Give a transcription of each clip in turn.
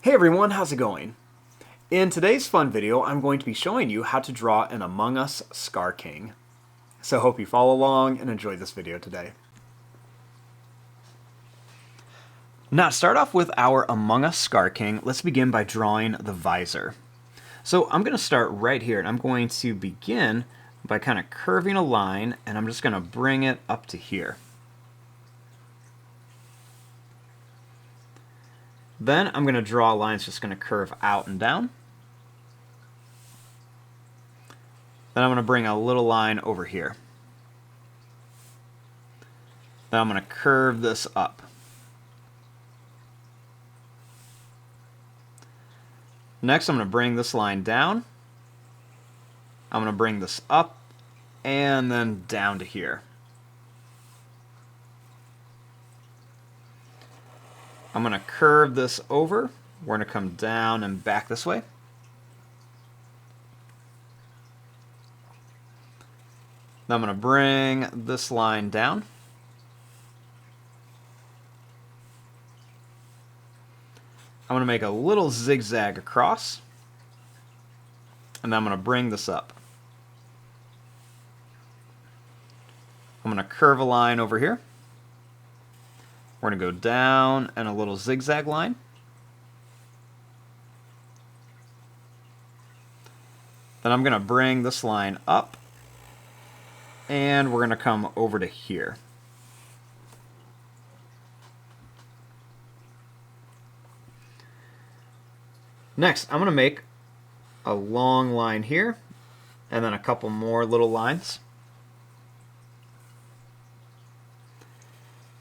Hey everyone, how's it going? In today's fun video, I'm going to be showing you how to draw an Among Us Skar King. So hope you follow along and enjoy this video today. Now to start off with our Among Us Skar King, let's begin by drawing the visor. So I'm going to start right here, and I'm going to begin by kind of curving a line, and I'm just going to bring it up to here. Then I'm going to draw a line that's just going to curve out and down. Then I'm going to bring a little line over here. Then I'm going to curve this up. Next, I'm going to bring this line down. I'm going to bring this up and then down to here. I'm going to curve this over. We're going to come down and back this way. Then I'm going to bring this line down. I'm going to make a little zigzag across. And then I'm going to bring this up. I'm going to curve a line over here. We're going to go down and a little zigzag line. Then I'm going to bring this line up, and we're going to come over to here. Next, I'm going to make a long line here, and then a couple more little lines.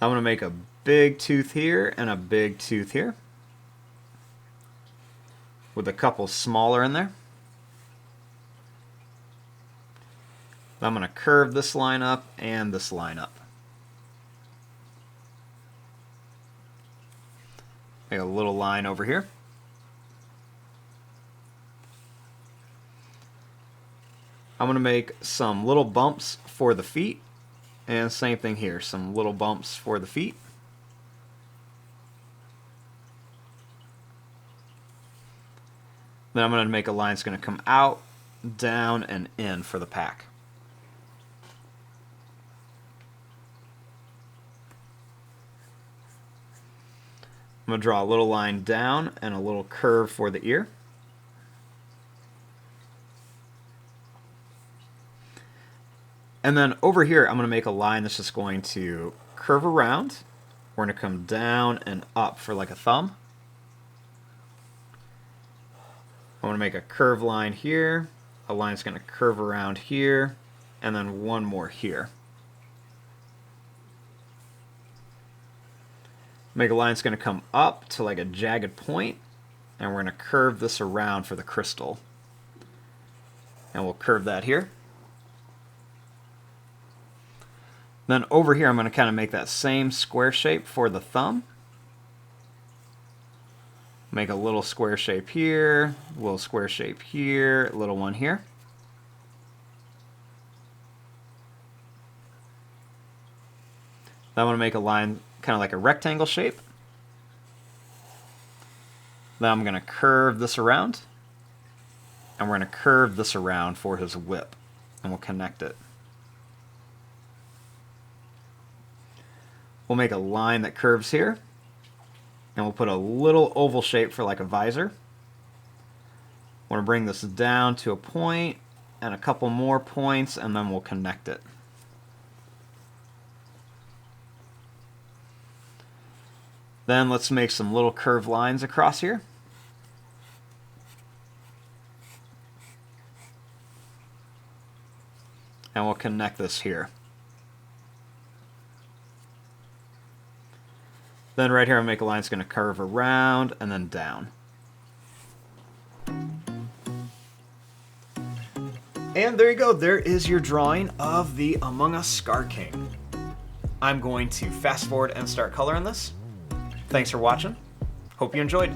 I'm going to make a big tooth here and a big tooth here, with a couple smaller in there. I'm going to curve this line up and this line up. Make a little line over here. I'm going to make some little bumps for the feet, and same thing here, some little bumps for the feet. Then I'm going to make a line that's going to come out, down, and in for the pack. I'm going to draw a little line down and a little curve for the ear. And then over here, I'm going to make a line that's just going to curve around. We're going to come down and up for like a thumb. I'm going to make a curved line here, a line that's going to curve around here, and then one more here. Make a line that's going to come up to like a jagged point, and we're going to curve this around for the crystal. And we'll curve that here. Then over here, I'm going to kind of make that same square shape for the thumb. Make a little square shape here, a little square shape here, a little one here. Then I'm going to make a line kind of like a rectangle shape. Then I'm going to curve this around. And we're going to curve this around for his whip. And we'll connect it. We'll make a line that curves here. And we'll put a little oval shape for like a visor. We're going to bring this down to a point and a couple more points, and then we'll connect it. Then let's make some little curved lines across here. And we'll connect this here. Then right here, I'll make a line that's going to curve around and then down. And there you go. There is your drawing of the Among Us Skar King. I'm going to fast forward and start coloring this. Thanks for watching. Hope you enjoyed.